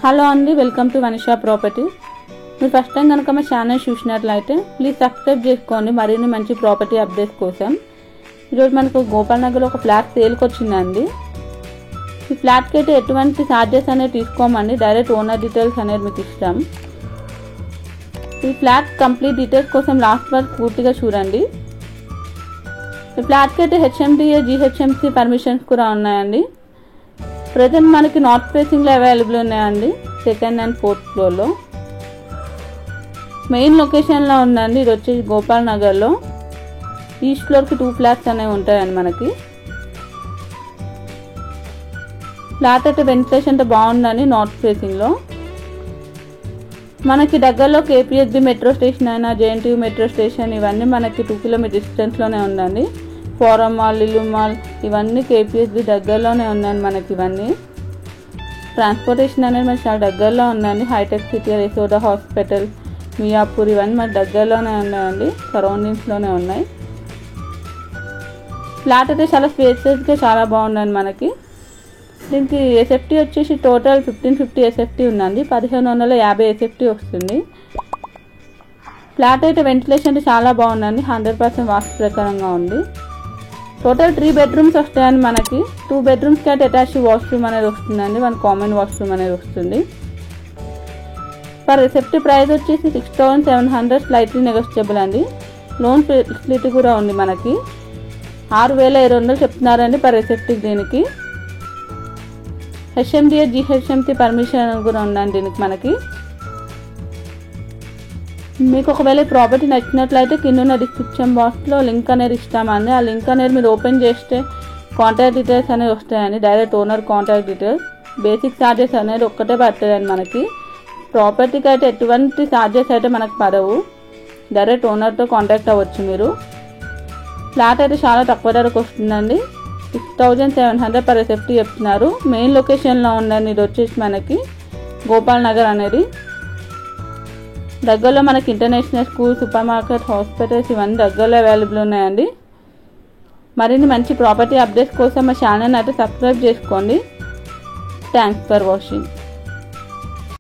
Hello అండి, welcome to వనిషా property. మీరు first time కనుక మా ఛానల్ చూసినట్లయితే ప్లీజ్ సబ్స్క్రైబ్ చేసుకోండి మరిన్ని మంచి ప్రాపర్టీ అప్డేట్స్ కోసం. ఈరోజు మనకు గోపాల్ నగర్లో ఒక ఫ్లాట్ సేల్కి వచ్చిందండి. ఈ ఫ్లాట్కి అయితే ఎటువంటి ఛార్జెస్ అనేది తీసుకోమండి, డైరెక్ట్ ఓనర్ డీటెయిల్స్ అనేది మీకు ఇస్తాం. ఈ ఫ్లాట్ కంప్లీట్ డీటెయిల్స్ కోసం లాస్ట్ వరకు పూర్తిగా చూడండి. ఈ ఫ్లాట్కి అయితే హెచ్ఎండిఏ జిహెచ్ఎంసి పర్మిషన్స్ కూడా ఉన్నాయండి. ప్రజెంట్ మనకి నార్త్ ఫేసింగ్లో అవైలబుల్ ఉన్నాయండి, సెకండ్ అండ్ ఫోర్త్ ఫ్లోర్లో. మెయిన్ లొకేషన్లో ఉందండి. ఇది వచ్చేసి గోపాల్ నగర్లో ఈస్ట్ ఫ్లోర్కి 2 ఫ్లాట్స్ అనేవి ఉంటాయండి. మనకి ఫ్లాట్ అయితే వెంటిలేషన్ అయితే బాగుందండి. నార్త్ ఫేసింగ్లో మనకి దగ్గరలో కేపీహెచ్బి మెట్రో స్టేషన్ అయినా జేఎన్టీయూ మెట్రో స్టేషన్ ఇవన్నీ మనకి 2 కిలోమీటర్ డిస్టెన్స్లోనే ఉందండి. ఫోరం మాల్, లిలు మాల్ ఇవన్నీ కేపీహెచ్బి దగ్గరలోనే ఉందండి. మనకి ఇవన్నీ ట్రాన్స్పోర్టేషన్ అనేది మనకి చాలా దగ్గరలో ఉందండి. హైటెక్ సిటీ, యశోద హాస్పిటల్, మియాపూర్ ఇవన్నీ మన దగ్గరలోనే ఉన్నాయండి, సరౌండింగ్స్లోనే ఉన్నాయి. ఫ్లాట్ అయితే చాలా స్పేసెస్గా చాలా బాగుందండి. మనకి దీనికి ఎస్ఎఫ్టీ వచ్చేసి టోటల్ 1550 ఎస్ఎఫ్టీ ఉందండి, 1550 ఎస్ఎఫ్టీ వస్తుంది. ఫ్లాట్ అయితే వెంటిలేషన్ అయితే చాలా బాగుందండి, 100% వాస్తు ప్రకారంగా ఉంది. టోటల్ 3 బెడ్రూమ్స్ వస్తాయండి. మనకి 2 బెడ్రూమ్స్కి అయితే అటాచ్డ్ వాష్రూమ్ అనేది వస్తుందండి, 1 కామన్ వాష్రూమ్ అనేది వస్తుంది. పర్ ఎస్ఎఫ్టీ ప్రైస్ వచ్చేసి 6700, స్లైట్లీ నెగోషియబుల్ అండి. లోన్ ఫెసిలిటీ కూడా ఉంది. మనకి 6200 చెప్తున్నారండి పర్ ఎస్ఎఫ్టీ. దీనికి హెచ్ఎండిఏ జిహెచ్ఎంసి పర్మిషన్ కూడా ఉందండి దీనికి. మనకి మీకు ఒకవేళ ప్రాపర్టీ నచ్చినట్లయితే కింద ఉన్న డిస్క్రిప్షన్ బాక్స్లో లింక్ అనేది ఇస్తామండి. ఆ లింక్ అనేది మీరు ఓపెన్ చేస్తే కాంటాక్ట్ డీటెయిల్స్ అనేవి వస్తాయండి, direct owner contact details. Basic charges అనేది ఒక్కటే పడుతుందండి. మనకి ప్రాపర్టీకి అయితే ఎటువంటి ఛార్జెస్ అయితే మనకు పడవు, డైరెక్ట్ ఓనర్తో కాంటాక్ట్ అవ్వచ్చు మీరు. ఫ్లాట్ అయితే చాలా తక్కువ ధరకు వస్తుందండి, 6700 పర్ ఎస్ఎఫ్టీ చెప్తున్నారు. మెయిన్ లొకేషన్లో ఉందండి. ఇది వచ్చేసి మనకి గోపాల్ నగర్ అనేది. దగ్గరలో మనకి international school, super market, hospitals ఇవన్నీ దగ్గరలో అవైలబుల్ ఉన్నాయండి. మరిన్ని మంచి ప్రాపర్టీ అప్డేట్స్ కోసం మా ఛానల్ అయితే సబ్స్క్రైబ్ చేసుకోండి. Thanks for watching.